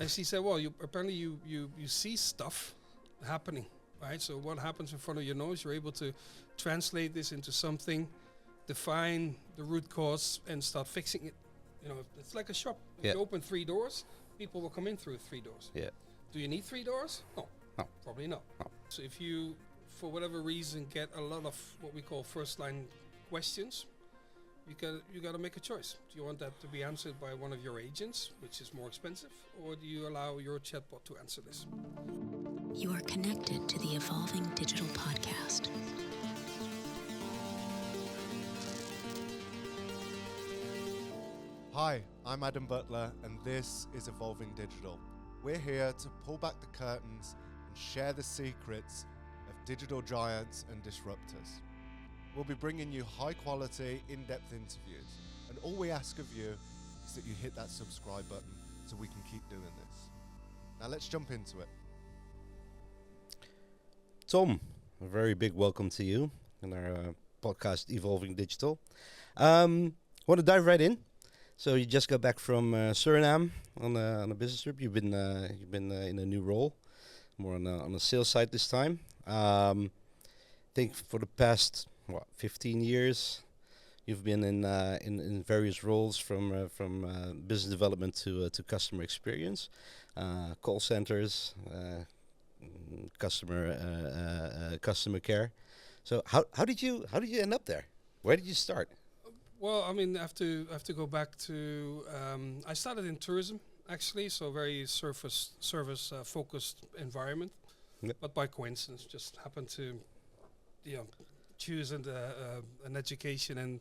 And she said, well, you apparently you see stuff happening, right? So what happens in front of your nose, you're able to translate this into something, define the root cause, and start fixing it. You know, it's like a shop. If you open 3 doors, people will come in through 3 doors. Yeah. Do you need 3 doors? No. No. Probably not. No. So if you, for whatever reason, get a lot of what we call first line questions, you got to make a choice. Do you want that to be answered by one of your agents, which is more expensive, or do you allow your chatbot to answer this? You are connected to the Evolving Digital Podcast. Hi, I'm Adam Butler, and this is Evolving Digital. We're here to pull back the curtains and share the secrets of digital giants and disruptors. We'll be bringing you high-quality, in-depth interviews, and all we ask of you is that you hit that subscribe button so we can keep doing this. Now let's jump into it. Tom, a very big welcome to you in our podcast Evolving Digital. Want to dive right in. So you just got back from Suriname on a business trip. You've been in a new role, more on a sales side this time. I think for the past 15 years, you've been in various roles from business development to customer experience, call centers, customer care. So how did you end up there? Where did you start? Well, I mean, I have to go back to. I started in tourism actually, so very service focused environment, but by coincidence, just happened to, choose an education and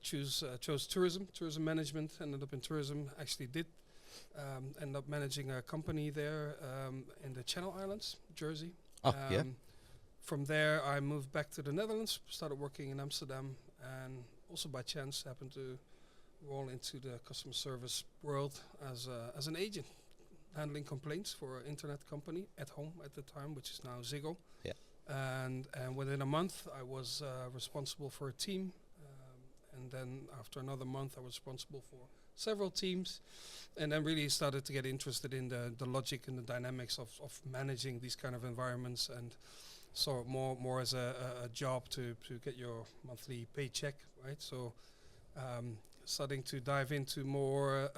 chose tourism management. Ended up in tourism. Actually, did end up managing a company there in the Channel Islands, Jersey. From there, I moved back to the Netherlands. Started working in Amsterdam, and also by chance happened to roll into the customer service world as an agent, handling complaints for an internet company at home at the time, which is now Ziggo. Yeah. And within a month, I was responsible for a team. And then after another month, I was responsible for several teams. And then really started to get interested in the logic and the dynamics of managing these kind of environments, and saw it more as a job to get your monthly paycheck, right? So starting to dive into more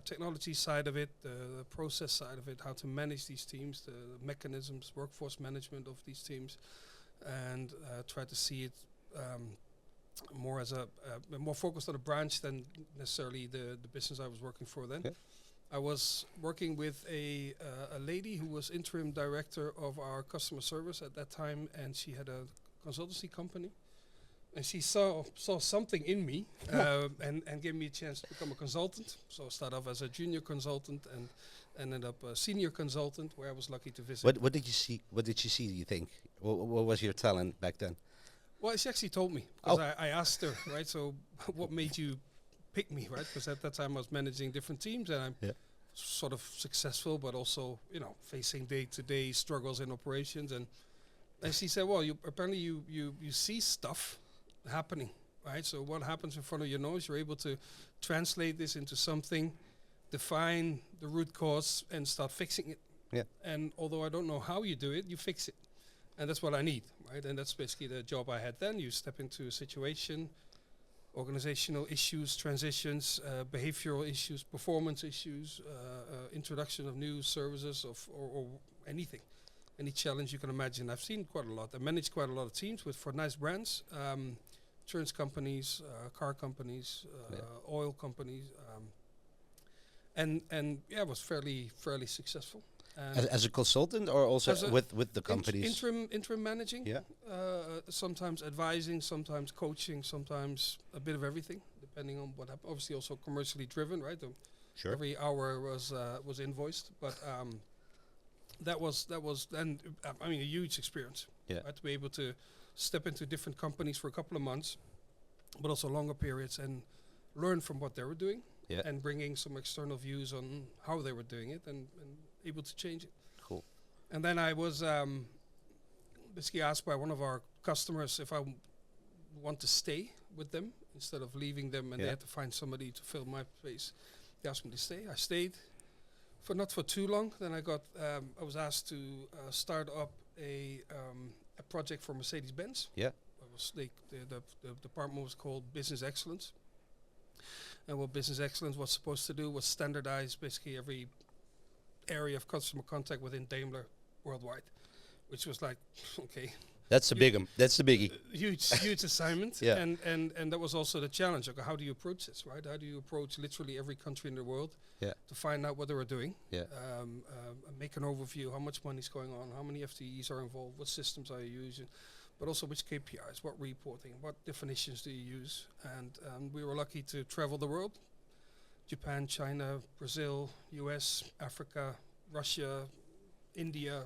technology side of it, the process side of it, how to manage these teams, the mechanisms, workforce management of these teams, and try to see it more as more focused on a branch than necessarily the business I was working for then. Okay. I was working with a lady who was interim director of our customer service at that time, and she had a consultancy company. And she saw something in me and gave me a chance to become a consultant. So I started off as a junior consultant and ended up a senior consultant, where I was lucky to visit. What did you see? What did you see, do you think? What was your talent back then? Well, she actually told me, because I asked her, right? So what made you pick me, right? Because at that time I was managing different teams, and I'm sort of successful, but also, facing day-to-day struggles in operations. And she said, well, apparently you see stuff happening, right? So what happens in front of your nose, you're able to translate this into something, define the root cause, and start fixing it. Yeah. And although I don't know how you do it, you fix it. And that's what I need, right? And that's basically the job I had then. You step into a situation, organizational issues, transitions, behavioral issues, performance issues, introduction of new services or anything. Any challenge you can imagine. I've seen quite a lot. I managed quite a lot of teams for nice brands, insurance companies, car companies, oil companies, and it was fairly successful. As a consultant, or also with the companies? Interim managing. Yeah. Sometimes advising, sometimes coaching, sometimes a bit of everything, depending on what happened. Obviously, also commercially driven, right? Sure. Every hour was invoiced, but that was then a huge experience. Yeah. Right? To be able to step into different companies for a couple of months, but also longer periods, and learn from what they were doing. Yeah. And bringing some external views on how they were doing it, and able to change it. Cool. And then I was basically asked by one of our customers if I want to stay with them instead of leaving them, and they had to find somebody to fill my place. They asked me to stay. I stayed for not for too long. Then I was asked to start up a project for Mercedes-Benz. Yeah. It was the department was called Business Excellence. And what Business Excellence was supposed to do was standardize basically every area of customer contact within Daimler worldwide, which was like, okay, That's that's the biggie. huge assignment. Yeah. And that was also the challenge. Okay, how do you approach this, right? How do you approach literally every country in the world Yeah. to find out what they were doing? Yeah. Make an overview, how much money is going on, how many FTEs are involved, what systems are you using, but also which KPIs, what reporting, what definitions do you use? And we were lucky to travel the world. Japan, China, Brazil, US, Africa, Russia, India,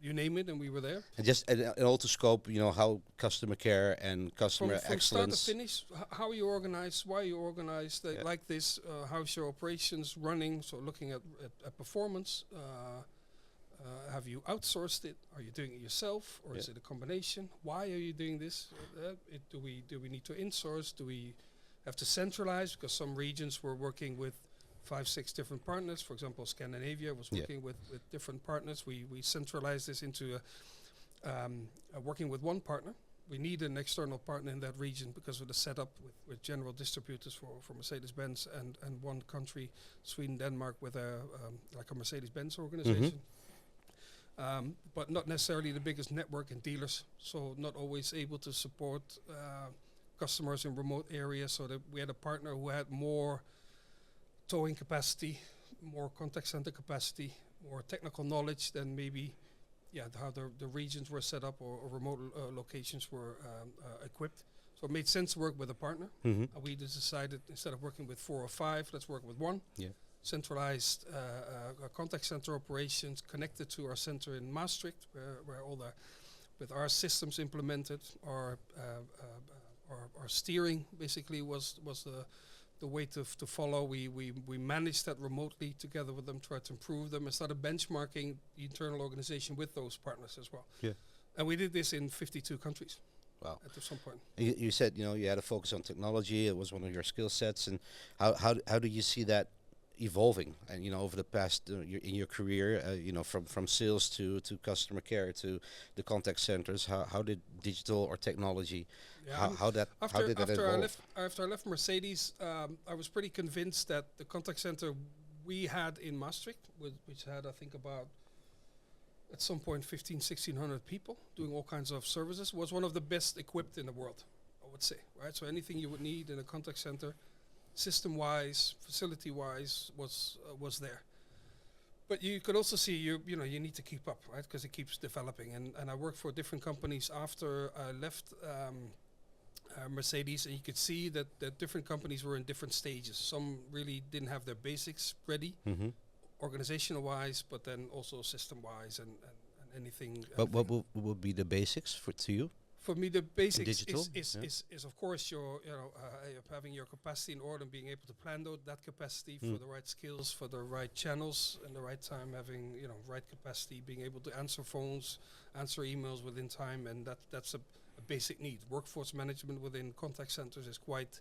you name it, and we were there. And just and all to scope, how customer care and customer From start to excellence. finish, how are you organized? Why are you organized Yeah. like this? How's your operations running? So looking at performance. Have you outsourced it? Are you doing it yourself, or is Yeah. it a combination? Why are you doing this? Do we need to insource? Do we have to centralize? Because some regions were working with 5-6 different partners. For example, Scandinavia was Yeah. working with different partners. We centralized this into working with one partner. We need an external partner in that region because of the setup with general distributors for Mercedes-Benz and one country, Sweden, Denmark, with like a Mercedes-Benz organization. But not necessarily the biggest network in dealers, so not always able to support customers in remote areas. So that we had a partner who had more towing capacity, more contact center capacity, more technical knowledge than maybe how the regions were set up or remote locations were equipped. So it made sense to work with a partner. Mm-hmm. We just decided, instead of working with 4 or 5, let's work with one. Yeah. Centralized contact center operations connected to our center in Maastricht, where all with our systems implemented, our steering basically was the way to follow. We managed that remotely together with them, tried to improve them, and started benchmarking the internal organization with those partners as well. Yeah. And we did this in 52 countries. Wow. At some point. You said you had a focus on technology. It was one of your skill sets. And how do you see that evolving? And over the past in your career, from sales to customer care to the contact centers, how did digital or technology how did that evolve? After I left Mercedes, I was pretty convinced that the contact center we had in Maastricht, which had I think about at some point 1,600 people doing all kinds of services, was one of the best equipped in the world, I would say. Right, so anything you would need in a contact center, system-wise, facility-wise, was there. But you could also see you need to keep up, right? Because it keeps developing. And I worked for different companies after I left Mercedes, and you could see that different companies were in different stages. Some really didn't have their basics ready, organizational-wise, but then also system-wise and anything. But what would be the basics to you? For me, the basics digital? is of course your having your capacity in order and being able to plan that capacity for the right skills, for the right channels, and the right time. Having right capacity, being able to answer phones, answer emails within time, and that's a basic need. Workforce management within contact centers is quite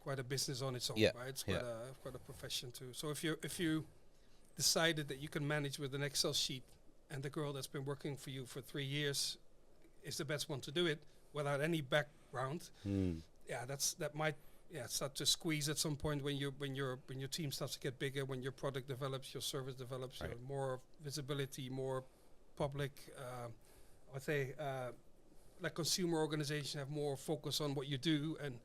a business on its own. Yeah. Right? It's quite a profession too. So if you decided that you can manage with an Excel sheet, and the girl that's been working for you for 3 years is the best one to do it without any background. That might start to squeeze at some point when your team starts to get bigger, when your product develops, your service develops, Right. more visibility, more public. I would say like consumer organization have more focus on what you do, and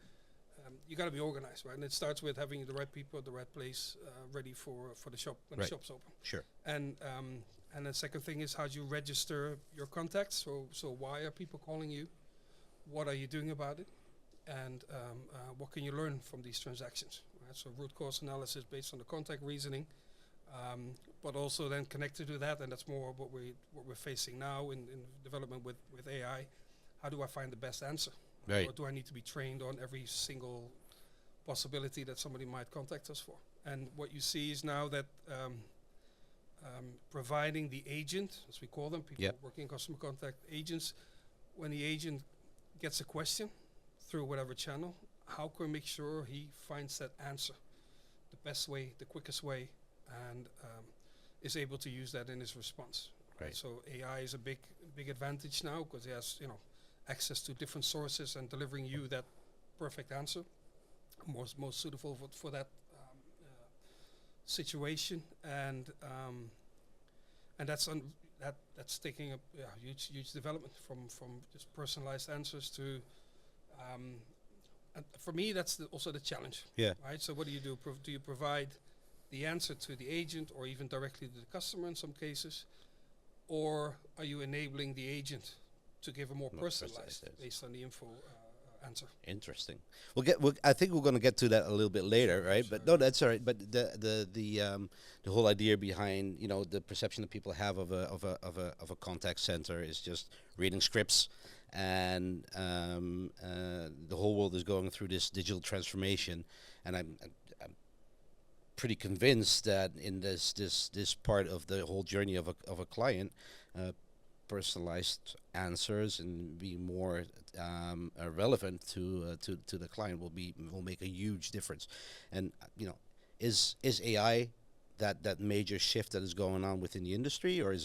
you got to be organized, right? And it starts with having the right people at the right place, ready for the shop when Right. the shop's open. Sure. And the second thing is how do you register your contacts? So why are people calling you? What are you doing about it? And what can you learn from these transactions? Right? So root cause analysis based on the contact reasoning, but also then connected to that, and that's more what we're facing now in development with AI. How do I find the best answer? Right. Or do I need to be trained on every single possibility that somebody might contact us for? And what you see is now that providing the agent, as we call them, people working in customer contact agents, when the agent gets a question through whatever channel, how can we make sure he finds that answer the best way, the quickest way, and is able to use that in his response. Right. So AI is a big advantage now because it has access to different sources and delivering you that perfect answer, most suitable for that situation, and that's taking a huge development from just personalized answers to. And for me, that's also the challenge. Yeah. Right. So what do you do? Do you provide the answer to the agent or even directly to the customer in some cases, or are you enabling the agent to give a more personalized based on the info answer? Interesting. I think we're going to get to that a little bit later, right? But no, that's all right. But the whole idea behind the perception that people have of a contact center is just reading scripts, and the whole world is going through this digital transformation, and I'm pretty convinced that in this part of the whole journey of a client, personalized answers and be more relevant to the client will make a huge difference. And is AI that major shift that is going on within the industry, or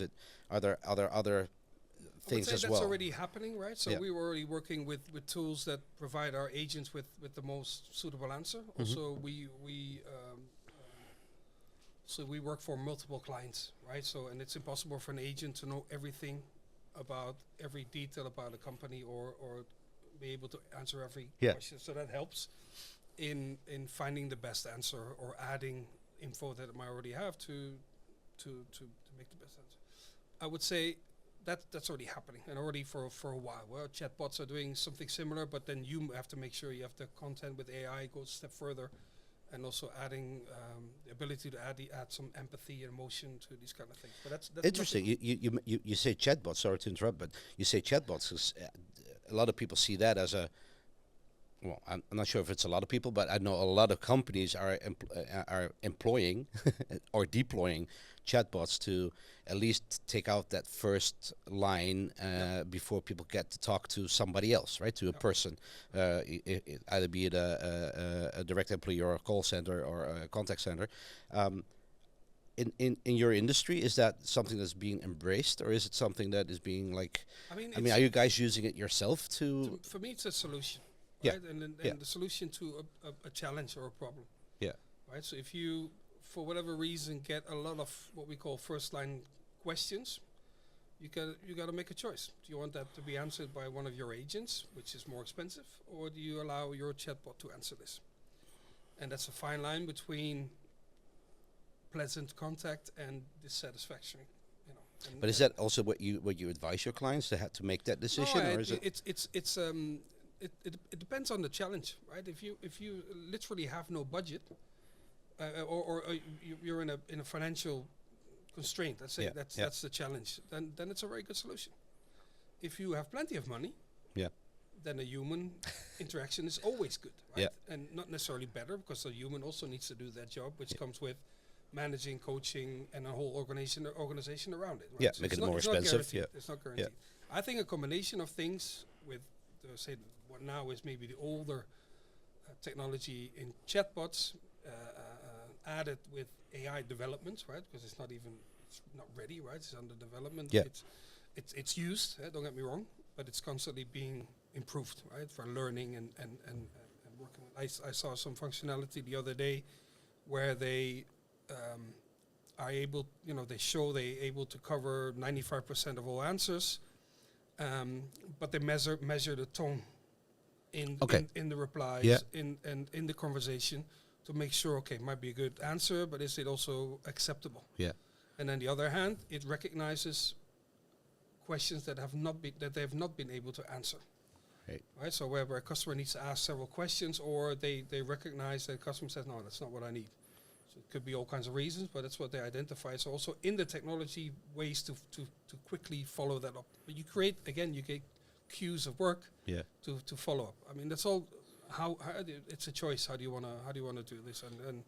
are there other things as that's well? already happening, right? So Yeah. we were already working with tools that provide our agents with the most suitable answer. Also, so we work for multiple clients, right? So, and it's impossible for an agent to know everything about every detail about a company or be able to answer every question. So that helps in finding the best answer or adding info that I might already have to make the best answer. I would say that's already happening, and already for a while. Well, chatbots are doing something similar, but then you have to make sure you have the content with AI goes a step further, and also adding the ability to add some empathy and emotion to these kind of things. But that's Interesting. You say chatbots. Sorry to interrupt, but you say chatbots because a lot of people see that as a. Well, I'm not sure if it's a lot of people, but I know a lot of companies are employing or deploying chatbots to at least take out that first line before people get to talk to somebody else, right? To a person, either be it a direct employee or a call center or a contact center. In your industry, is that something that's being embraced, or is it something that is being like? I mean, are you guys using it yourself to for me, it's a solution. Yeah. Right? And the solution to a challenge or a problem. Yeah. Right. So if you, for whatever reason, get a lot of what we call first line questions, you got to make a choice. Do you want that to be answered by one of your agents, which is more expensive, or do you allow your chatbot to answer this? And that's a fine line between pleasant contact and dissatisfaction. But is that also what you advise your clients to make that decision, no, or is it? It depends on the challenge, right? If you literally have no budget, or you're in a financial constraint, let's say that's the challenge. Then it's a very good solution. If you have plenty of money, then a human interaction is always good, right? And not necessarily better, because the human also needs to do that job, which comes with managing, coaching, and a whole organization around it. Right? Yeah, so make it it's more expensive. It's not guaranteed. I think a combination of things with, say, what now is maybe the older technology in chatbots, added with AI developments, right? Because it's not ready, right? It's under development. Yeah. It's used. Don't get me wrong, but it's constantly being improved, right? For learning and working. I saw some functionality the other day where they are able, they're able to cover 95% of all answers, but they measure the tone in the replies, in the conversation, to make sure, it might be a good answer, but is it also acceptable? Yeah. And on the other hand, it recognizes questions that they have not been able to answer. Right. So where a customer needs to ask several questions, or they recognize that the customer says, no, that's not what I need. So it could be all kinds of reasons, but that's what they identify. So also in the technology, ways to quickly follow that up. But you get queues of work to follow up. I mean, that's all. How it's a choice. How do you wanna do this, and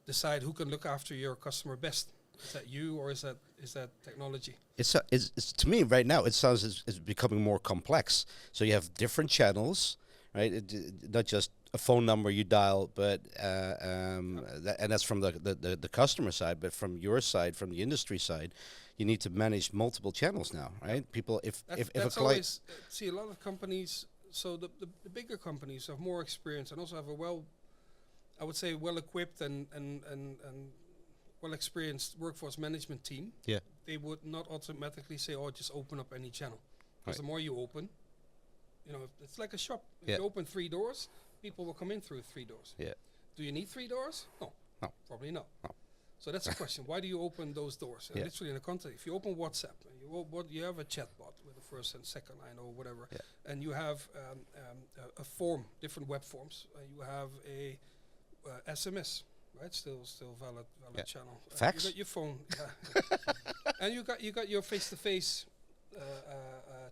decide who can look after your customer best? Is that you, or is that technology? It's to me right now. It sounds it's becoming more complex. So you have different channels, right? Not just a phone number you dial, but and that's from the customer side. But from your side, from the industry side, you need to manage multiple channels now, right? People, if a That's client, always see a lot of companies. So the bigger companies have more experience and also have a I would say well equipped and well experienced workforce management team. yeah, They would not automatically say, "Oh, just open up any channel," because Right. the more you open, it's like a shop. If Yeah. you open 3 doors, people will come in through 3 doors. yeah, Do you need 3 doors? No, No. probably not. No. So that's the question. Why do you open those doors? Yeah. Literally in the context, if you open WhatsApp, and you have a chatbot with a first and second line or whatever, Yeah. and you have a form, different web forms. You have a SMS, right? Still valid Yeah. channel. Fax? You got your phone, and you got your face-to-face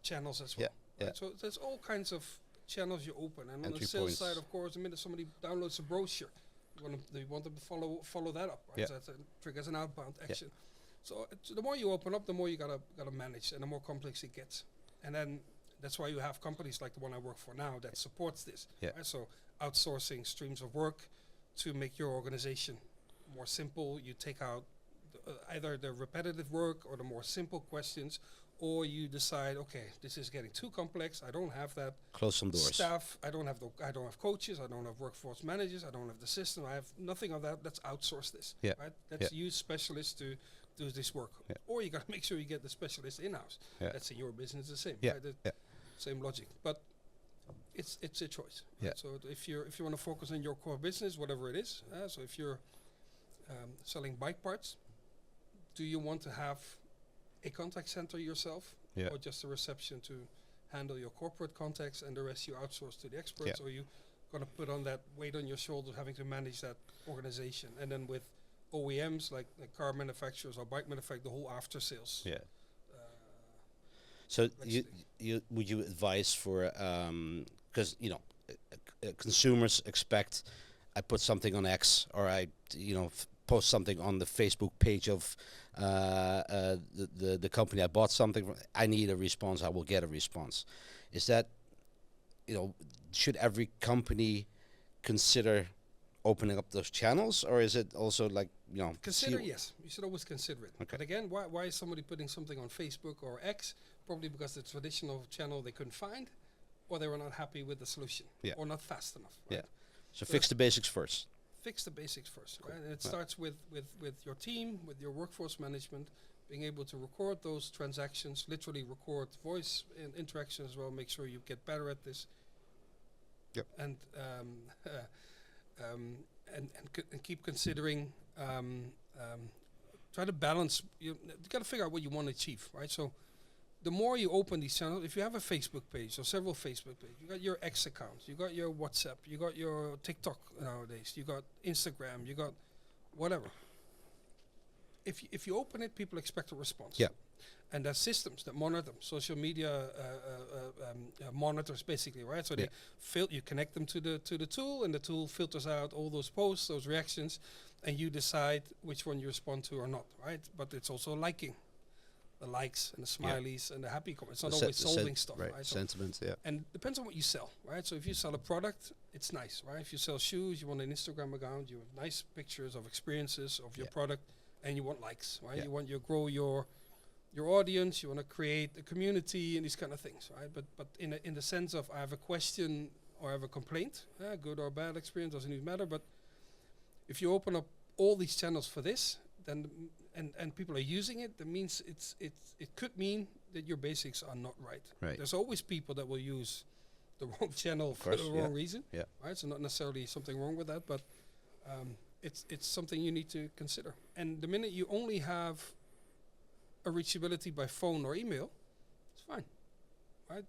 channels as well. Yeah. Right? So there's all kinds of channels you open, and on Entry the sales points. side, of course, the minute somebody downloads a brochure, you want them to follow that up, right? Yeah. So that triggers an outbound action. So the more you open up, the more you gotta manage, and the more complex it gets. And then that's why you have companies like the one I work for now that supports this. Yeah. Right? So outsourcing streams of work to make your organization more simple. You take out either the repetitive work or the more simple questions, or you decide, okay, this is getting too complex. I don't have that close some doors. staff. I don't have coaches. I don't have workforce managers. I don't have the system. I have nothing of that. Let's outsource this. Yeah. Right. Let's use specialists to do this work. Yeah. Or you got to make sure you get the specialist in house. Yeah. That's in your business the same. Yeah. Right? The Yeah. Same logic, but it's a choice. Yeah. Right? So if you want to focus on your core business, whatever it is. So if you're selling bike parts, do you want to have a contact center yourself, Yeah. or just a reception to handle your corporate contacts and the rest you outsource to the experts? Yeah. Or you going to put on that weight on your shoulders having to manage that organization? And then with OEMs like car manufacturers or bike manufacturers, the whole after sales. Yeah. So complexity. you would you advise for because consumers expect I put something on X or I post something on the Facebook page of the company I bought something from. I need a response. I will get a response. Is that should every company consider opening up those channels, or is it also like Consider, yes. You should always consider it. Okay. But again, why is somebody putting something on Facebook or X? Probably because the traditional channel they couldn't find, or they were not happy with the solution, Yeah. or not fast enough. Right? Yeah. So fix the basics first. Fix the basics first, Cool. right? And it Yeah. starts with your team, with your workforce management, being able to record those transactions, literally record voice interaction as well. Make sure you get better at this. Yep. And and keep considering. Try to balance. You got to figure out what you want to achieve, right? So, the more you open these channels, if you have a Facebook page or several Facebook pages, you got your X accounts, you got your WhatsApp, you got your TikTok nowadays, you got Instagram, you got whatever. If you open it, people expect a response. Yeah. And there's systems that monitor them. Social media monitors, basically, right? So Yeah. you connect them to the tool, and the tool filters out all those posts, those reactions, and you decide which one you respond to or not, right? But it's also liking, the likes and the smileys and the happy comments. It's not always solving stuff, right? So Sentiments, yeah. and depends on what you sell, right? So if you sell a product, it's nice, right? If you sell shoes, you want an Instagram account, you have nice pictures of experiences of your Yeah. product, and you want likes, right? Yeah. You want grow your audience, you want to create a community and these kind of things, right? But in the sense of I have a question or I have a complaint, good or bad experience, doesn't even matter. But if you open up all these channels for this, then and people are using it, that means it could mean that your basics are not right. Right. There's always people that will use the wrong channel for course, the yeah. wrong reason. Yeah. Right. So not necessarily something wrong with that, but it's something you need to consider. And the minute you only have a reachability by phone or email, it's fine. Right.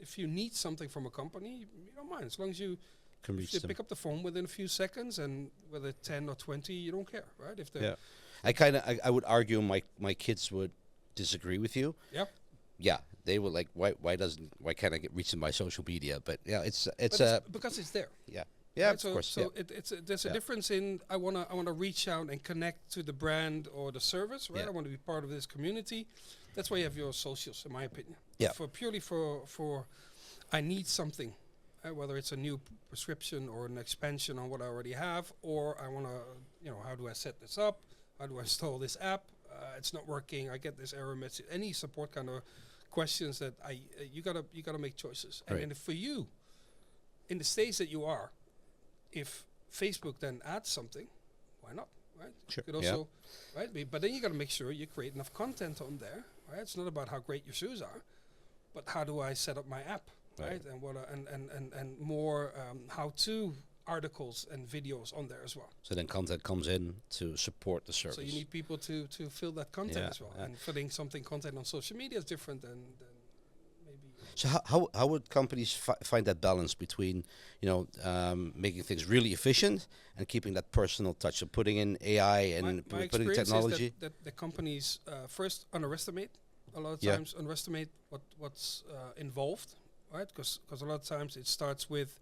If you need something from a company, you don't mind, as long as you Can if reach they them. pick up the phone within a few seconds, and whether 10 or 20, you don't care, right? If they Yeah. I would argue my kids would disagree with you. Yeah. Yeah, they would like why can't I reach them by social media? But yeah, it's But because it's there. yeah yeah right? of course So yeah. there's a Yeah. difference in I wanna reach out and connect to the brand or the service, right? Yeah. I want to be part of this community. That's why you have your socials, in my opinion. Yeah. For purely for I need something, whether it's a new prescription or an expansion on what I already have, or I want to, how do I set this up? How do I install this app? It's not working. I get this error message. Any support kind of questions that you gotta make choices. Right. And if for you, in the stage that you are, if Facebook then adds something, why not? Right? Sure. You could also, right? But then you got to make sure you create enough content on there. Right? It's not about how great your shoes are, but how do I set up my app, right? And what and more how-to articles and videos on there as well. So then content comes in to support the service. So you need people to fill that content Yeah, as well. yeah. And filling content on social media is different than maybe. So how would companies find that balance between making things really efficient and keeping that personal touch, so putting in AI and My putting experience technology? is that the companies first underestimate a lot of Yeah. times underestimate what's involved, right? Because a lot of times it starts with,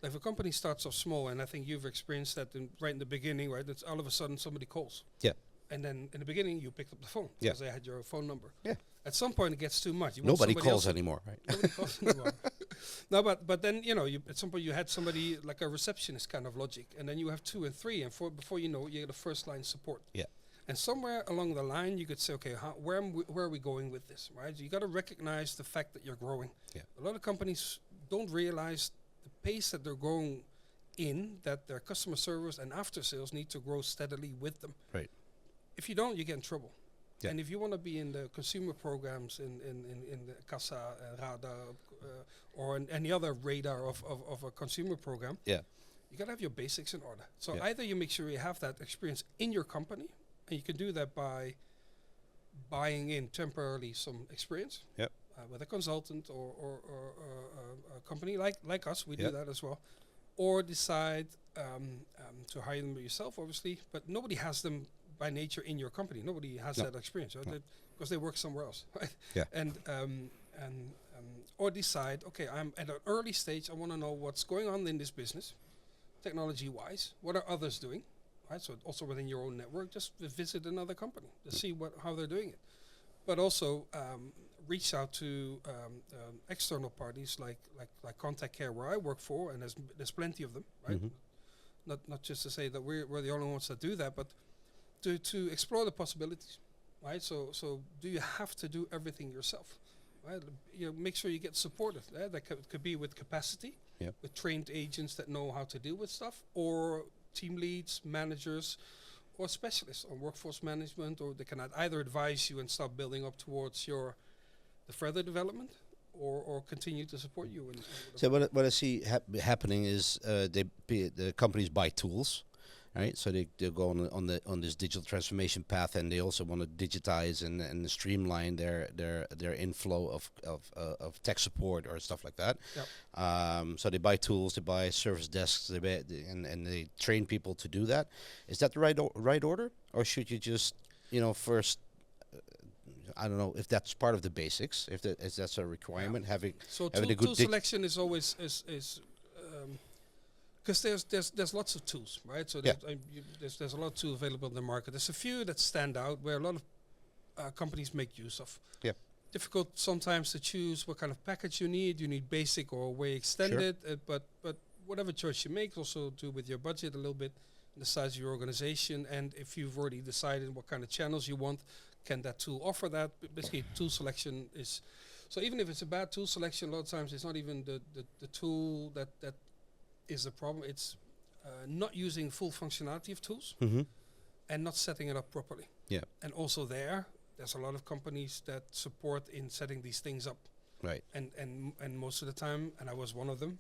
if a company starts off small, and I think you've experienced that right in the beginning, right? It's all of a sudden somebody calls. Yeah. And then in the beginning you picked up the phone Yeah. because they had your phone number. Yeah. At some point it gets too much. You want Nobody somebody calls else anymore, right? Nobody calls anymore. No, but then at some point you had somebody like a receptionist kind of logic, and then you have 2 and 3, and before you know it, you get a first line support. Yeah. And somewhere along the line you could say, okay, where are we going with this, right? You got to recognize the fact that you're growing. Yeah. A lot of companies don't realize the pace that they're growing in, that their customer service and after sales need to grow steadily with them. Right. If you don't, you get in trouble. Yeah. And if you want to be in the consumer programs in the Kassa, Radar, or in any other radar of a consumer program, Yeah. you got to have your basics in order. So Yeah. either you make sure you have that experience in your company, and you can do that by buying in temporarily some experience Yep. with a consultant or a company like us. We Yep. do that as well. Or decide to hire them yourself, obviously, but nobody has them by nature in your company. Nobody has No. that experience, right? No. Because they work somewhere else, right? Yeah. And or decide, okay, I'm at an early stage. I want to know what's going on in this business, technology-wise. What are others doing, right? So also within your own network, just visit another company to see how they're doing it. But also reach out to external parties like Contact Care, where I work for, and there's plenty of them, right? Mhm. Not just to say that we're the only ones that do that, but to explore the possibilities, right? So do you have to do everything yourself, right? Make sure you get supported. That could be with capacity, Yep. with trained agents that know how to deal with stuff, or team leads, managers, or specialists on workforce management, or they can either advise you and start building up towards the further development, or continue to support you. So what I see happening is the companies buy tools, right? So they go on this digital transformation path, and they also want to digitize and streamline their inflow of tech support or stuff like that. Yep. So they buy tools, they buy service desks, and they train people to do that. Is that the right order, or should you just first? I don't know if that's part of the basics, if that's a requirement, having So having a good tool selection is always because there's lots of tools, right? So Yeah. there's a lot of tools available in the market. There's a few that stand out where a lot of companies make use of. Yeah. Difficult sometimes to choose what kind of package you need. You need basic or way extended, but whatever choice you make, also do with your budget a little bit, the size of your organization, and if you've already decided what kind of channels you want, can that tool offer that? Basically, tool selection is. So even if it's a bad tool selection, a lot of times it's not even the tool that is the problem. It's not using full functionality of tools Mm-hmm. and not setting it up properly. Yeah. And also there's a lot of companies that support in setting these things up. Right. And most of the time, and I was one of them,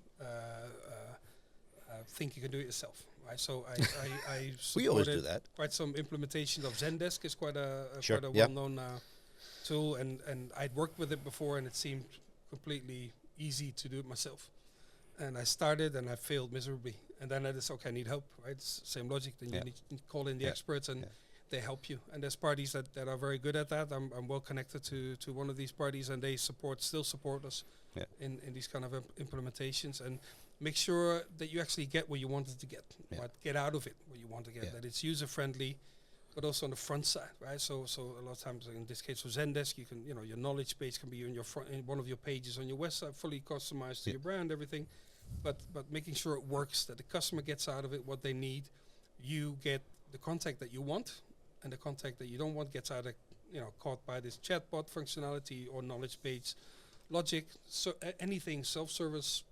think you can do it yourself. Right. So I We always do supported that. quite some implementation of Zendesk is quite a Sure, quite a yeah. well-known tool, and I'd worked with it before, and it seemed completely easy to do it myself. And I started, and I failed miserably. And then I decided, okay, I need help. Right, it's the same logic. Then Yeah. you need to call in the Yeah. experts, and Yeah. they help you. And there's parties that are very good at that. I'm well connected to one of these parties, and they still support us Yeah. in these kind of implementations, and make sure that you actually get what you wanted to get, Yeah. right? Get out of it what you want to get, Yeah. that it's user friendly, but also on the front side, right? So a lot of times, in this case with Zendesk, you can, your knowledge base can be in your front, in one of your pages on your website, fully customized to Yeah. your brand, everything. but making sure it works, that the customer gets out of it what they need, you get the contact that you want, and the contact that you don't want gets out of, caught by this chatbot functionality or knowledge base logic. So anything self-service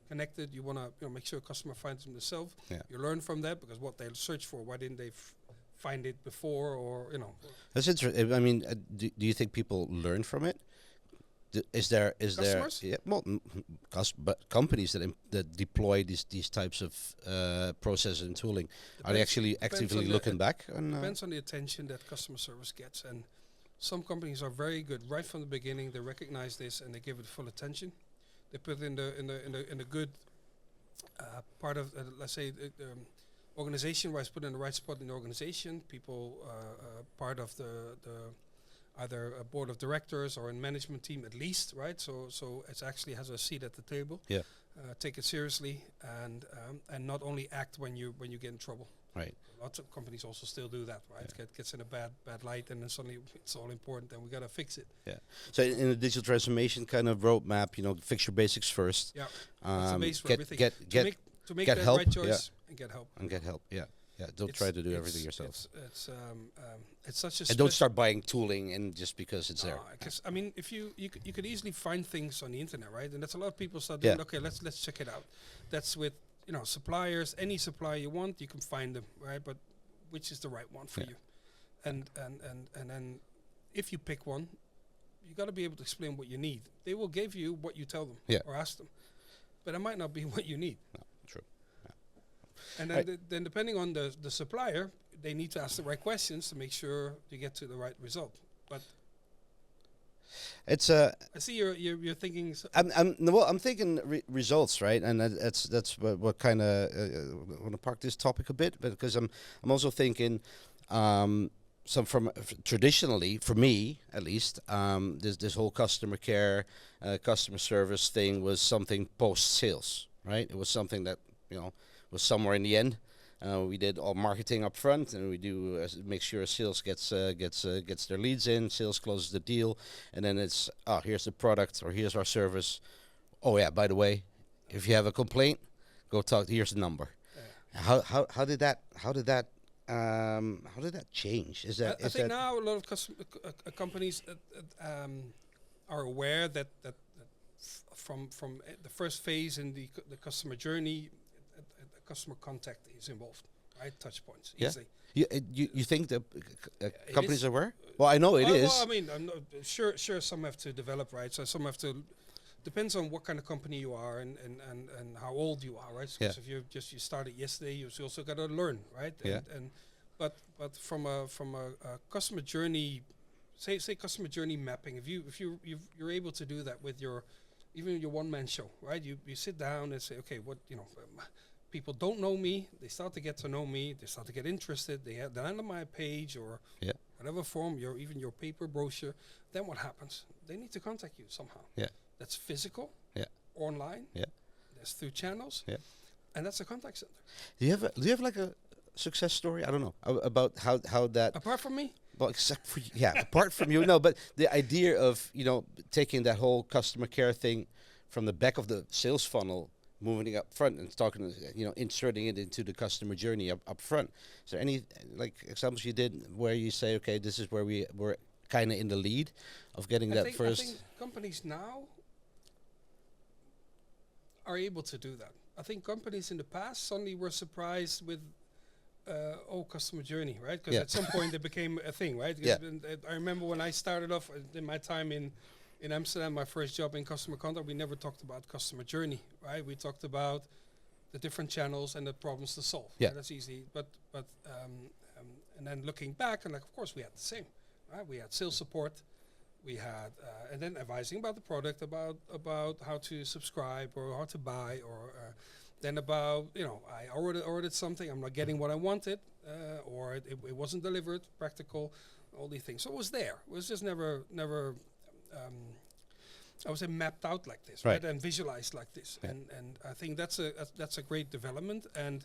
connected, you want to make sure a customer finds them themselves. Yeah. You learn from that, because what they search for, why didn't they find it before, or That's interesting. I mean, do you think people learn from it? Is there Customers? yeah, well, but companies that deploy these types of processes and tooling, are they Depends- actually depends actively on the looking back on? depends on the attention that customer service gets, and some companies are very good right from the beginning. They recognize this and they give it full attention. They put it in the good part of let's say organization wise, put in the right spot in the organization. People part of the either a board of directors or a management team at least, right? So it actually has a seat at the table. Yeah. Take it seriously, and not only act when you get in trouble. Right. Lots of companies also still do that, right? Gets in a bad light, and then suddenly it's all important, and we gotta fix it. Yeah. So in the digital transformation kind of roadmap, fix your basics first. Yeah, that's the base for everything. To make get that help, right choice and get help. and get help. Yeah. Yeah. Don't try to do everything yourself. It's such a And don't start buying tooling and just because it's there. Because I mean, if you could easily find things on the internet, right? And that's a lot of people start doing. Yeah. Okay, let's check it out. That's with suppliers. Any supplier you want, you can find them, right? But which is the right one for Yeah. you? And then if you pick one, you got to be able to explain what you need. They will give you what you tell them or ask them, but it might not be what you need. No, true. And then, then depending on the supplier, they need to ask the right questions to make sure you get to the right result. But It's I see you're thinking. I'm thinking results, right? And that's what kind of want to park this topic a bit, but because I'm also thinking traditionally, for me at least, this whole customer care, customer service thing was something post sales, right? It was something that was somewhere in the end. We did all marketing up front, and we do make sure sales gets their leads in, sales closes the deal, and then it's here's the product or here's our service. Oh yeah, by the way, if you have a complaint, go talk. Here's the number. Yeah. How did that change? I think now a lot of companies are aware that from the first phase in the customer journey, customer contact is involved, right? Touch points. Yeah. Easily. You think that companies is. are aware? Well, I know it is. Well, I mean, I'm not sure some have to develop, right? So some have to. Depends on what kind of company you are and how old you are, right? Because if you started yesterday, you also got to learn, right? Yeah. But from a customer journey, say customer journey mapping, if you're able to do that with even your one man show, right? You sit down and say, okay, what people don't know me, they start to get to know me, they start to get interested, they land on my page or whatever form, even your paper brochure, then what happens? They need to contact you somehow. Yeah. That's physical, online, yeah, that's through channels, and that's a contact center. Do you have like a success story? I don't know about how that. Apart from me? Well, except for apart from you, no. But the idea of taking that whole customer care thing from the back of the sales funnel, moving it up front and talking, inserting it into the customer journey up front. Is there any examples you did where you say, okay, this is where we're kind of in the lead of getting that first? I think companies now are able to do that. I think companies in the past suddenly were surprised with customer journey, right? Because at some point it became a thing, right? Yeah. I remember when I started off in my time in Amsterdam, my first job in customer contact, we never talked about customer journey, right? We talked about the different channels and the problems to solve. Yeah. Right? That's easy. But and then looking back, and of course we had the same, right? We had sales support, we had and then advising about the product, about how to subscribe or how to buy, or then about I ordered something, I'm not getting what I wanted, or it wasn't delivered, practical, all these things. So it was there. It was just never. I would say mapped out like this, right? And visualized like this, and I think that's a great development. And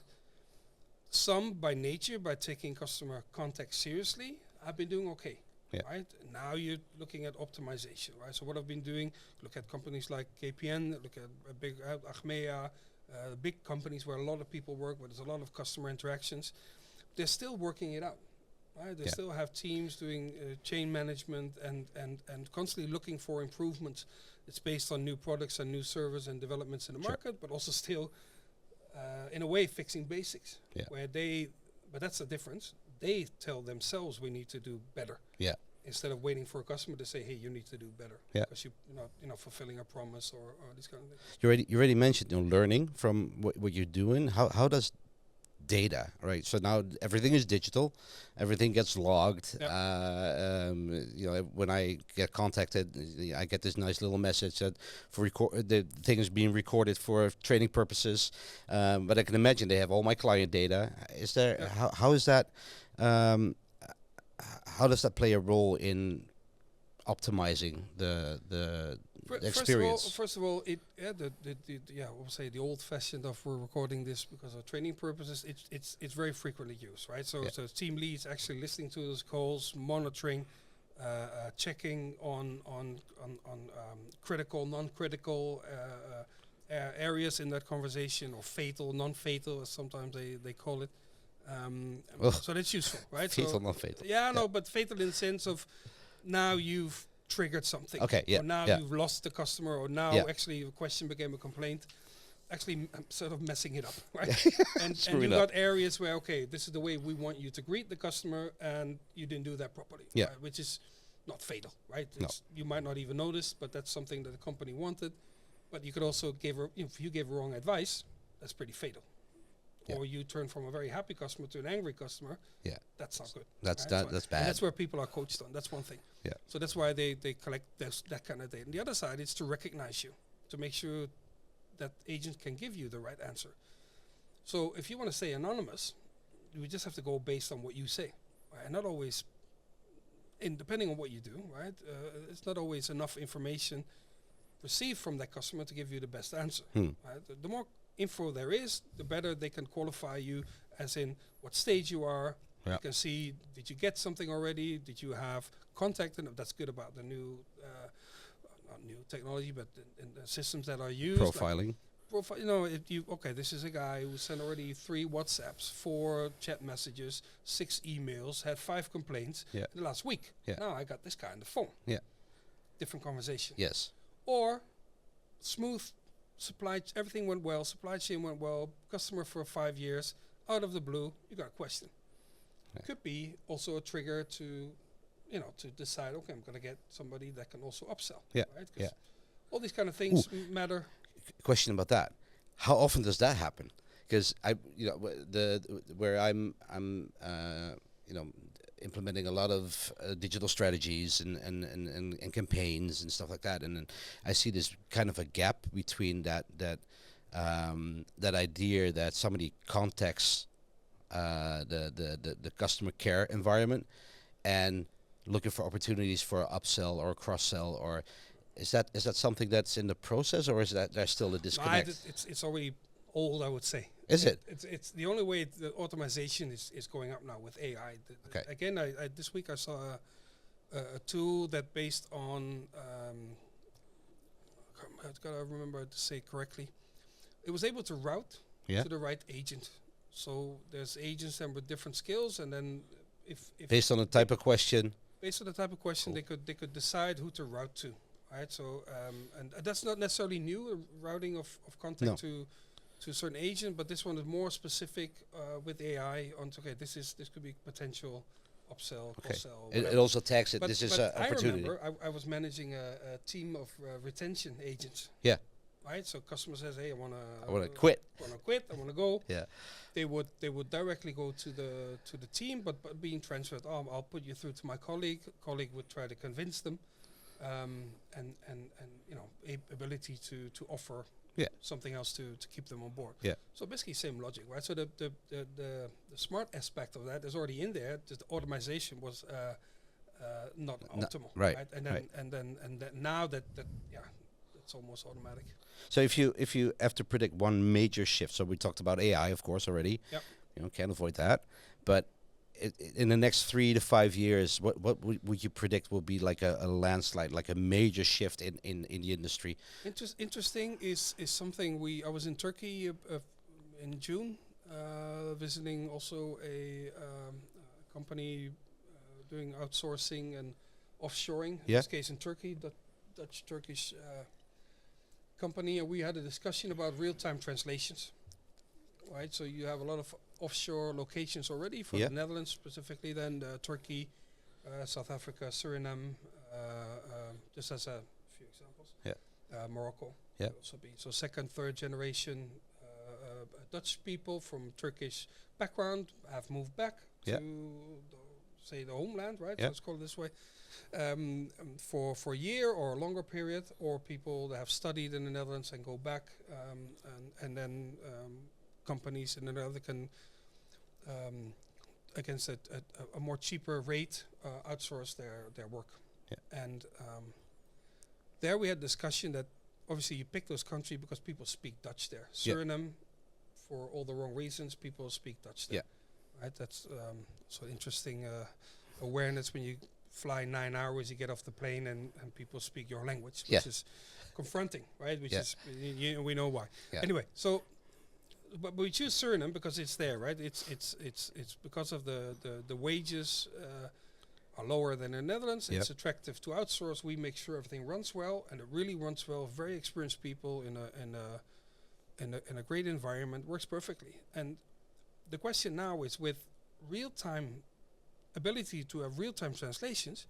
some by nature, by taking customer contact seriously, have been doing okay. Yeah. right? Now you're looking at optimization, right? So what I've been doing, look at companies like KPN, look at a big Achmea, big companies where a lot of people work, where there's a lot of customer interactions. They're still working it out, right? They Yeah. still have teams doing chain management and constantly looking for improvements. It's based on new products and new service and developments in the Sure. market, but also still, in a way, fixing basics. Yeah. But that's the difference. They tell themselves we need to do better. Yeah. Instead of waiting for a customer to say, hey, you need to do better. Yeah. Because you're not fulfilling a promise or these kind of things. You already mentioned learning from what you're doing. How does data, right? So now everything is digital, everything gets logged. When I get contacted, I get this nice little message that the thing is being recorded for training purposes. But I can imagine they have all my client data. Is there how is that? How does that play a role in optimizing the experience? First of all, we'll say the old-fashioned of we're recording this because of training purposes. It's very frequently used, right? So team leads actually listening to those calls, monitoring, checking on critical, non-critical areas in that conversation, or fatal, non-fatal, as sometimes they call it. So that's useful, right? Fatal, not fatal. Yeah, no, but fatal in the sense of now you've triggered something. Okay, yeah, Or now yeah. you've lost the customer, or now Yeah. actually a question became a complaint. Actually, I'm sort of messing it up, right? and Screwing you've up. got areas where, okay, this is the way we want you to greet the customer, and you didn't do that properly, Yeah. right? Which is not fatal, right? No. You might not even notice, but that's something that the company wanted. But you could also if you gave wrong advice, that's pretty fatal. Yeah. Or you turn from a very happy customer to an angry customer. Yeah. That's not good. That's right? that. That's And bad. that's where people are coached on. That's one thing. Yeah. So that's why they collect that kind of data. And the other side is to recognize you, to make sure that agents can give you the right answer. So if you want to stay anonymous, you just have to go based on what you say, right? And not always, depending on what you do, right? It's not always enough information received from that customer to give you the best answer. Right? The more info there is, the better they can qualify you, as in what stage you are. Yeah. You can see, did you get something already? Did you have contact? And that's good about the new, not new technology, but the systems that are used. like Profiling. This is a guy who sent already 3 WhatsApps, 4 chat messages, 6 emails, had 5 complaints Yeah. in the last week. Yeah. Now I got this guy on the phone. Yeah. Different conversation. Yes. Or smooth everything went well, supply chain went well, customer for 5 years, out of the blue, you got a question. Right. Could be also a trigger to decide, okay, I'm going to get somebody that can also upsell. Yeah, Right? 'Cause yeah. all these kind of things matter. Question about that. How often does that happen? Because where I'm implementing a lot of digital strategies and campaigns and stuff like that, and then I see this kind of a gap between that idea that somebody contacts the customer care environment and looking for opportunities for upsell or cross-sell, or is that something that's in the process, or is that there's still a disconnect? It's already old, I would say. Is it? It's the only way the automation is going up now with AI. Okay. Again, I this week I saw a tool that based on I've got to remember to say correctly. It was able to route Yeah. to the right agent. So there's agents that with different skills, and then if Based on the type of question. based on the type of question, Cool. they could decide who to route to, right? So and that's not necessarily new, routing of contact No. to a certain agent, but this one is more specific with AI on this could be potential upsell, Okay. cross-sell. It whatever. also tags it. This is but an opportunity. I remember I was managing a team of retention agents. Yeah. Right. So customer says, "Hey, I want to quit." I want to go." Yeah. They would directly go to the team, but being transferred. Oh, I'll put you through to my colleague. Colleague would try to convince them, and ability to offer something else to keep them on board. Yeah. So basically, same logic, right? So the smart aspect of that is already in there. Just the automation was not optimal, right, And then right. and then now that it's almost automatic. So if you have to predict one major shift, so we talked about AI, of course, already. Yep. Can't avoid that. But in the next 3 to 5 years, what would you predict will be like a landslide, like a major shift in the industry? Interesting is something I was in Turkey in June, visiting also a company doing outsourcing and offshoring. In Yeah. this case in Turkey, Dutch Turkish company, and we had a discussion about real-time translations. Right, so you have a lot of offshore locations already for Yeah. the Netherlands specifically, then Turkey, South Africa, Suriname, just as a few examples. Yeah. Morocco. Yeah. Could also be so second, third generation Dutch people from Turkish background have moved back Yeah. to say the homeland, right? Yeah. Let's call it this way. For a year or a longer period, or people that have studied in the Netherlands and go back, and then companies in the Netherlands can, against a more cheaper rate, outsource their work. Yeah. And there we had discussion that obviously you pick those countries because people speak Dutch there. Yeah. Suriname, for all the wrong reasons, people speak Dutch there. Yeah. Right. That's so interesting awareness when you fly 9 hours, you get off the plane and people speak your language, which Yeah. is confronting, right? Which Yeah. is we know why. Yeah. Anyway, so but we choose Suriname because it's there, right? It's because of the wages are lower than in the Netherlands. Yep. It's attractive to outsource. We make sure everything runs well, and it really runs well. Very experienced people in a great environment, works perfectly. And the question now is, with real-time ability to have real-time translations,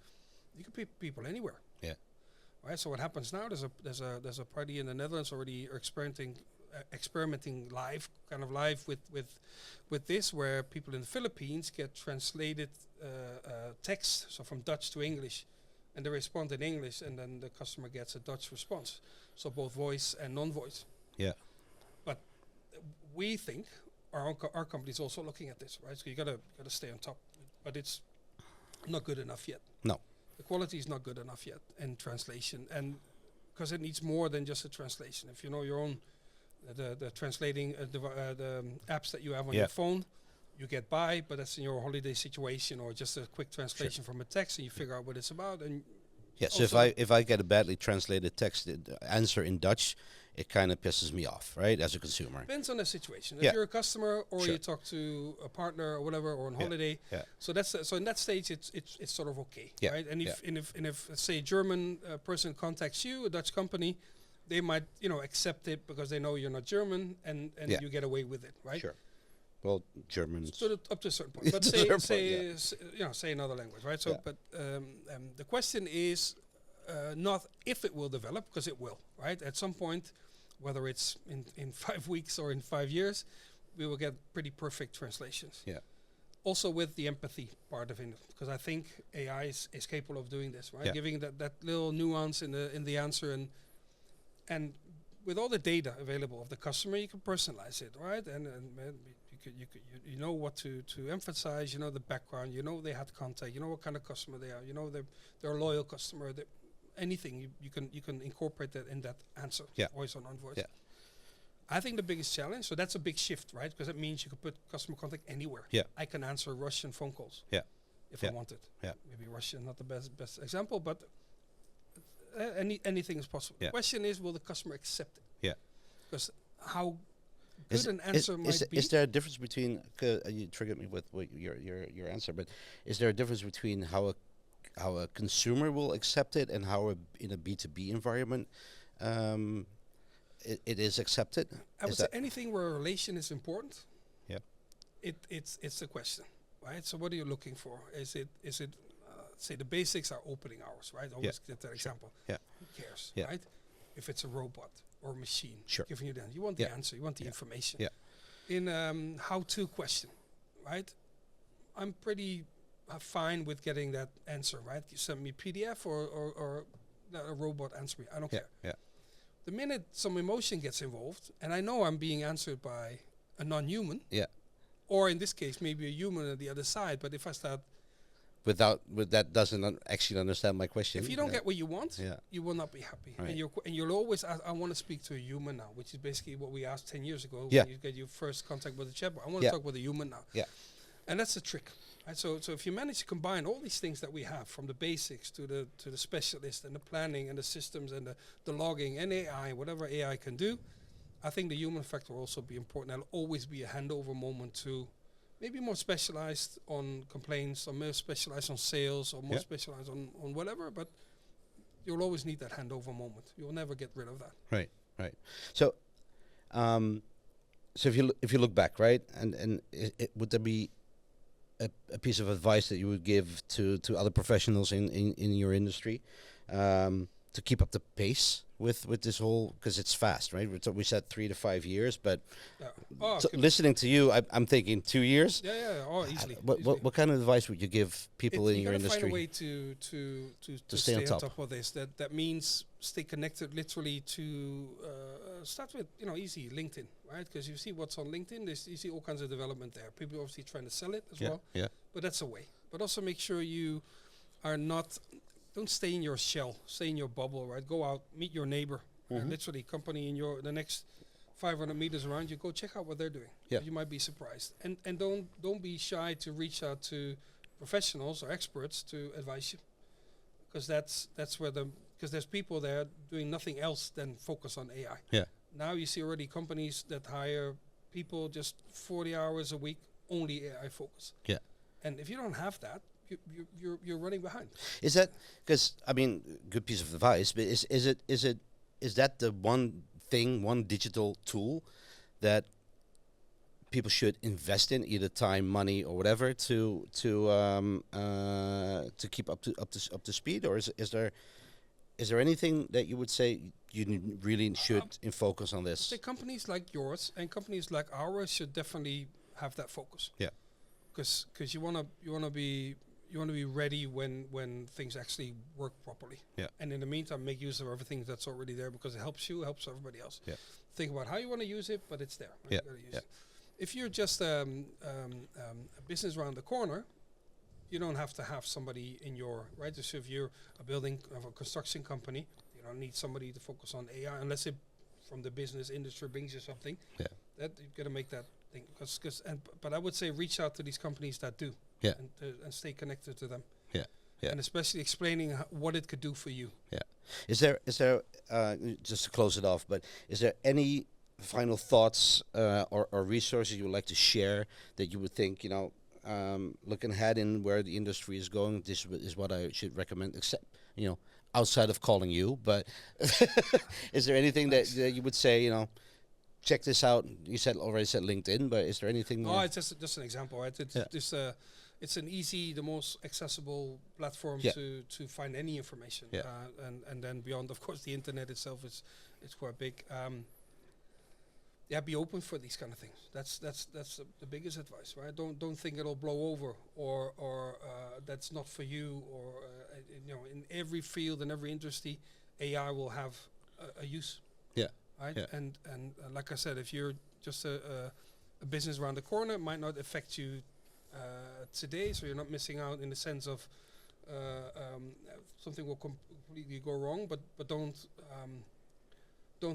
you can pick people anywhere. Yeah. Right. So what happens now? There's a party in the Netherlands already experimenting live with this, where people in the Philippines get translated text, so from Dutch to English, and they respond in English, and then the customer gets a Dutch response, so both voice and non-voice. Yeah. But we think our company is also looking at this, right? So you gotta stay on top, but it's not good enough yet. No. The quality is not good enough yet in translation, and because it needs more than just a translation. If you know your own the translating the apps that you have on Yeah. your phone, you get by, but that's in your holiday situation or just a quick translation from a text, and you figure out what it's about. And Yeah, so also if I get a badly translated text answer in Dutch, it kind of pisses me off, right, as a consumer. depends on the situation. Yeah. If you're a customer or Sure. you talk to a partner or whatever, or on holiday, Yeah. so that's so in that stage it's sort of okay, Yeah. right? And if let's say a German person contacts you, a Dutch company, they might accept it because they know you're not German, and Yeah. you get away with it, right? Sure. Well, Germans. Up to a certain point. But To a certain point, say another language, right? So, Yeah. but the question is not if it will develop, because it will, right? At some point, whether it's in 5 weeks or in 5 years, we will get pretty perfect translations. Yeah. Also with the empathy part of it, because I think AI is capable of doing this, right? Yeah. Giving that little nuance in the answer, and with all the data available of the customer, you can personalize it, right? And you know what to emphasize, you know the background, you know they had contact, you know what kind of customer they are, you know they're a loyal customer. Anything you can incorporate that in that answer, Yeah. voice or non-voice. Yeah. I think the biggest challenge, so that's a big shift, right? Because that means you can put customer contact anywhere. Yeah. I can answer Russian phone calls. Yeah. If Yeah. I wanted. Yeah. Maybe Russian not the best example, but anything is possible. Yeah. The question is, will the customer accept it? Yeah. Because how good Is, an answer might be. is there a difference between? You triggered me with your answer, but is there a difference between how a consumer will accept it and how in a B2B environment it is accepted? I would Is say that- anything where a relation is important. Yeah. It's a question, right? So what are you looking for? Is it say the basics are opening hours, right? Always get that example. Yeah. Who cares, Yeah. right? If it's a robot or a machine Sure. giving you you want Yeah. the answer, you want the Yeah. information. Yeah. In how-to question, right? I'm pretty fine with getting that answer, right? You send me PDF or a robot answer me. I don't Yeah. care. Yeah. The minute some emotion gets involved, and I know I'm being answered by a non-human, Yeah. or in this case maybe a human at the other side, but if I start, With that doesn't actually understand my question. if you don't get what you want, Yeah. you will not be happy, Right. and you'll always ask, I want to speak to a human now, which is basically what we asked 10 years ago Yeah. when you get your first contact with a chatbot. I want to Yeah. talk with a human now. Yeah. And that's the trick. Right? So if you manage to combine all these things that we have, from the basics to the specialist and the planning and the systems and the logging and AI, whatever AI can do, I think the human factor will also be important. There'll always be a handover moment to maybe more specialized on complaints, or more specialized on sales, or more Yeah. specialized on whatever, but you'll always need that handover moment. You'll never get rid of that. Right. So, so if you look back, right, and would there be a piece of advice that you would give to other professionals in your industry, to keep up the pace with this whole, because it's fast, right? We said 3 to 5 years, but Yeah. Oh, so could- listening to you, I'm thinking 2 years. yeah. Oh, easily. What easily. what kind of advice would you give people in You your gotta industry? find a way to stay on top. of this. That means stay connected. Literally to start with easy LinkedIn, right? Because you see what's on LinkedIn. You see all kinds of development there. People obviously trying to sell it as well, Yeah. but that's a way. But also make sure you are not. Don't stay in your shell. Stay in your bubble, right? Go out, meet your neighbor. Mhm. Literally, company in the next 500 meters around you. Go check out what they're doing. Yeah. You might be surprised. And don't be shy to reach out to professionals or experts to advise you, because that's where because there's people there doing nothing else than focus on AI. Yeah. Now you see already companies that hire people just 40 hours a week, only AI focus. Yeah. And if you don't have that, you're running behind. Is that because, I mean, good piece of advice, but is that the one digital tool that people should invest in, either time, money, or whatever, to keep up to speed, or is there anything that you would say you really should focus on this? The companies like yours and companies like ours should definitely have that focus. Yeah. Because you wanna be ready when things actually work properly. Yeah. And in the meantime, make use of everything that's already there, because it helps you, helps everybody else. Yeah. Think about how you want to use it, but it's there. Right? Yeah. You gotta use Yeah. it. If you're just a business around the corner, you don't have to have somebody in your right. So if you're a construction company, you don't need somebody to focus on AI unless it from the business industry brings you something. Yeah. That you got to make that thing. But I would say reach out to these companies that do. Yeah. And stay connected to them. Yeah. Yeah. And especially explaining what it could do for you. Is there just to close it off? But is there any final thoughts or resources you would like to share that you would think, looking ahead in where the industry is going, this is what I should recommend, except outside of calling you? But is there anything that you would say, check this out? You already said LinkedIn, but is there anything? Oh, it's just an example, right? It's Yeah. just it's an easy, the most accessible platform Yeah. to find any information. Yeah. And then beyond, of course, the internet itself is quite big. Be open for these kind of things. That's the biggest advice, right? Don't think it'll blow over or that's not for you, or in every field and every industry, AI will have a use. Yeah. Right. Yeah. And like I said, if you're just a business around the corner, it might not affect you today, so you're not missing out in the sense of something will completely go wrong, but don't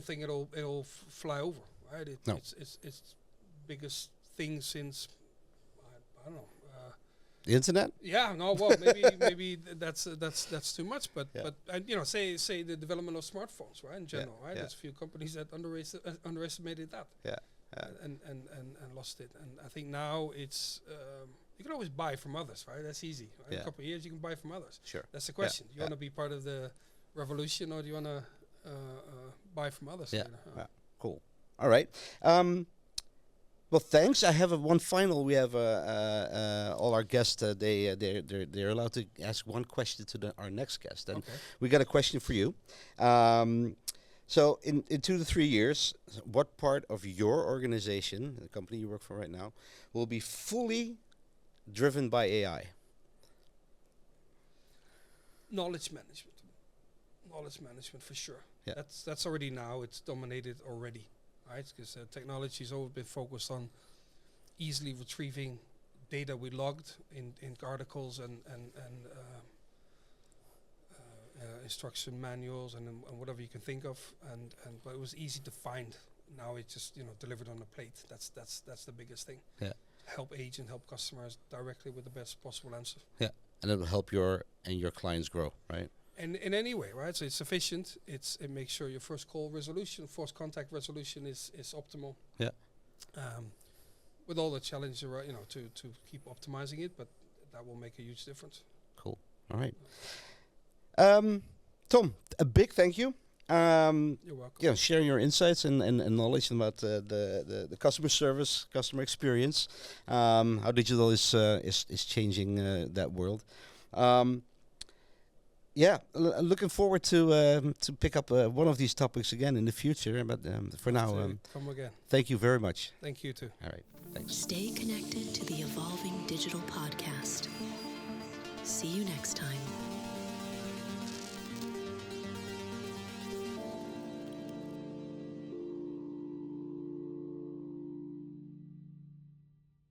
think it'll fly over, right? No. It's biggest thing since I don't know. The internet? Yeah, no, well, maybe that's too much, but Yeah. and say the development of smartphones, right? In general, right? yeah. There's a few companies that underestimated that. Yeah. And lost it. And I think now it's you can always buy from others, right? That's easy. Right? In Yeah. a couple of years, you can buy from others. Sure. That's the question. You Yeah. want to be part of the revolution, or do you want to buy from others? Yeah. you know? Yeah. Cool. All right. Well, thanks. I have one final. We have all our guests. They're allowed to ask one question to our next guest, and Okay. we got a question for you. So, in 2 to 3 years, what part of your organization, the company you work for right now, will be fully driven by AI? Knowledge management for sure. Yeah. That's already now. It's dominated already, right? Because technology's always been focused on easily retrieving data we logged in articles and instruction manuals and whatever you can think of, but it was easy to find. Now it's just delivered on a plate. That's the biggest thing. Yeah. help agent, help customers directly with the best possible answer. And it'll help your clients grow, right? And in any way, right? So it's efficient. It makes sure your first call resolution, first contact resolution is optimal. Yeah. With all the challenges, right, to keep optimizing it, but that will make a huge difference. Cool. All right. Tom, a big thank you. You're welcome. Sharing your insights and knowledge about the customer service, customer experience, how digital is changing that world. Looking forward to pick up one of these topics again in the future. But for now, Come again. thank you very much. Thank you too. All right, thanks. Stay connected to the Evolving Digital Podcast. See you next time.